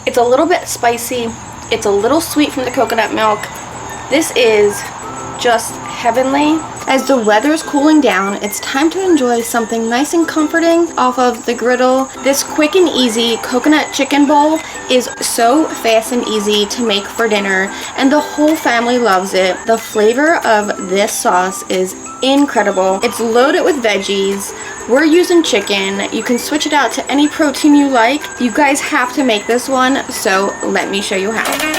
It's a little bit spicy. It's a little sweet from the coconut milk. This is just heavenly. As the weather's cooling down, it's time to enjoy something nice and comforting off of the griddle. This quick and easy coconut chicken bowl is so fast and easy to make for dinner, and the whole family loves it. The flavor of this sauce is incredible. It's loaded with veggies. We're using chicken. You can switch it out to any protein you like. You guys have to make this one, so let me show you how.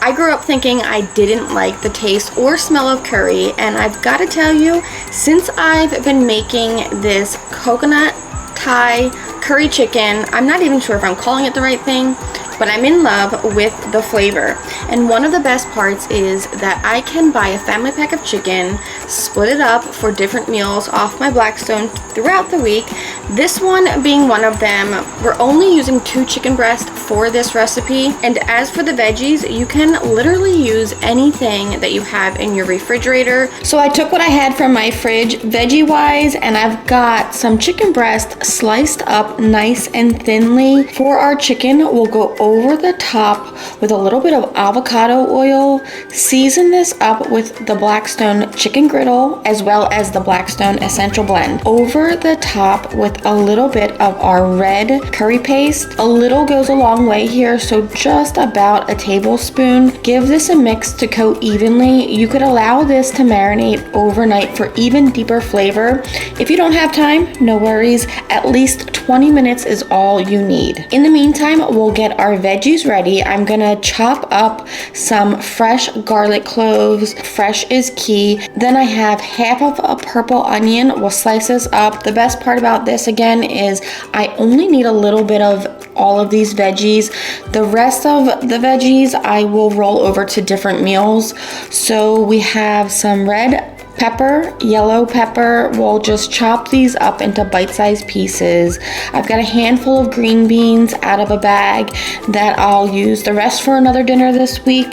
I grew up thinking I didn't like the taste or smell of curry, and I've got to tell you, since I've been making this coconut Thai curry chicken, I'm not even sure if I'm calling it the right thing, but I'm in love with the flavor. And one of the best parts is that I can buy a family pack of chicken, split it up for different meals off my Blackstone throughout the week. This one being one of them. We're only using 2 chicken breasts for this recipe. And as for the veggies, you can literally use anything that you have in your refrigerator. So I took what I had from my fridge veggie wise, and I've got some chicken breast sliced up nice and thinly. For our chicken, we'll go over the top with a little bit of avocado oil. Season this up with the Blackstone chicken griddle as well as the Blackstone essential blend. Over the top with a little bit of our red curry paste. A little goes a long way here, so just about a tablespoon. Give this a mix to coat evenly. You could allow this to marinate overnight for even deeper flavor. If you don't have time, no worries. At least 20 minutes is all you need. In the meantime, we'll get our veggies ready. I'm gonna chop up some fresh garlic cloves. Fresh is key. Then I have half of a purple onion. We'll slice this up. The best part about this again is I only need a little bit of all of these veggies. The rest of the veggies I will roll over to different meals. So we have some red pepper, yellow pepper. We'll just chop these up into bite-sized pieces. I've got a handful of green beans out of a bag that I'll use the rest for another dinner this week.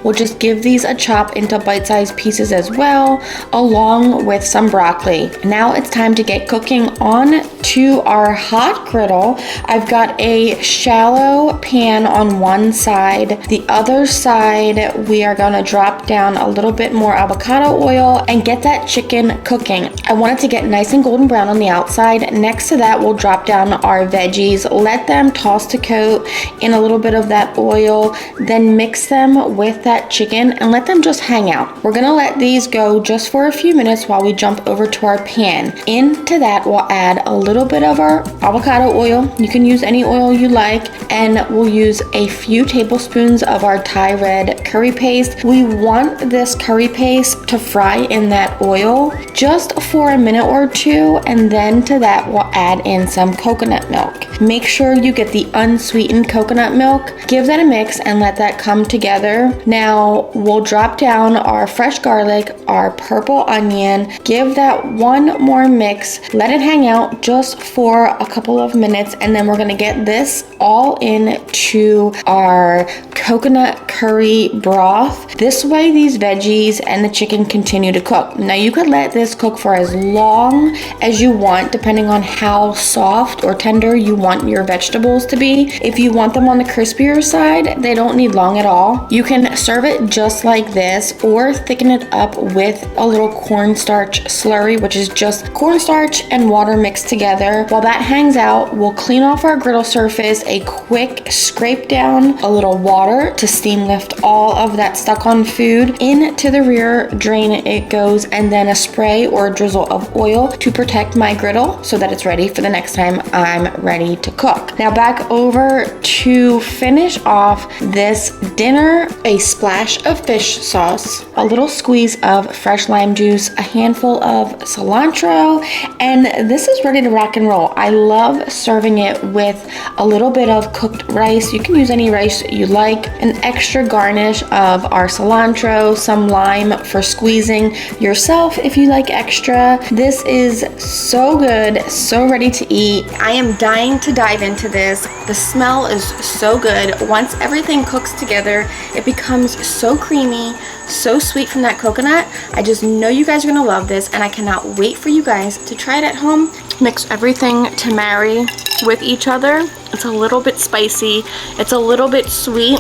We'll just give these a chop into bite-sized pieces as well, along with some broccoli. Now it's time to get cooking on to our hot griddle. I've got a shallow pan on one side. The other side, we are gonna drop down a little bit more avocado oil and get that chicken cooking. I want it to get nice and golden brown on the outside. Next to that, we'll drop down our veggies, let them toss to coat in a little bit of that oil, then mix them with that chicken and let them just hang out. We're gonna let these go just for a few minutes while we jump over to our pan. Into that, we'll add a little bit of our avocado oil. You can use any oil you like, and we'll use a few tablespoons of our Thai red curry paste. We want this curry paste to fry in that oil just for a minute or two, and then to that we'll add in some coconut milk. Make sure you get the unsweetened coconut milk. Give that a mix and let that come together. Now we'll drop down our fresh garlic, our purple onion, give that one more mix, let it hang out just for a couple of minutes, and then we're gonna get this all into our coconut curry broth. This way these veggies and the chicken continue to cook. Now you could let this cook for as long as you want, depending on how soft or tender you want your vegetables to be. If you want them on the crispier side, they don't need long at all. You can serve it just like this or thicken it up with a little cornstarch slurry, which is just cornstarch and water mixed together. While that hangs out, we'll clean off our griddle surface, a quick scrape down, a little water to steam lift all of that stuck on food. Into the rear drain it goes, and then a spray or a drizzle of oil to protect my griddle so that it's ready for the next time I'm ready to cook. Now back over to finish off this dinner, a splash of fish sauce, a little squeeze of fresh lime juice, a handful of cilantro, and this is ready to rock and roll. I love serving it with a little bit of cooked rice. You can use any rice you like, an extra garnish of our cilantro, some lime for squeezing yourself if you like extra. This is so good, so ready to eat. I am dying to dive into this. The smell is so good. Once everything cooks together, it becomes so creamy, so sweet from that coconut. I just know you guys are gonna love this, and I cannot wait for you guys to try it at home. Mix everything to marry with each other. It's a little bit spicy, it's a little bit sweet.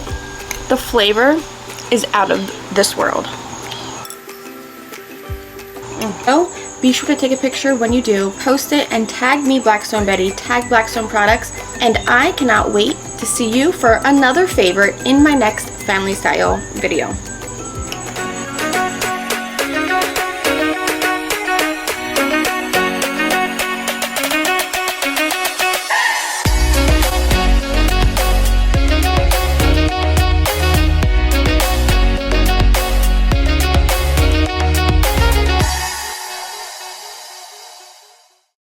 The flavor is out of this world. So be sure to take a picture when you do, post it, and tag me, Blackstone Betty, tag Blackstone Products, and I cannot wait to see you for another favorite in my next family style video.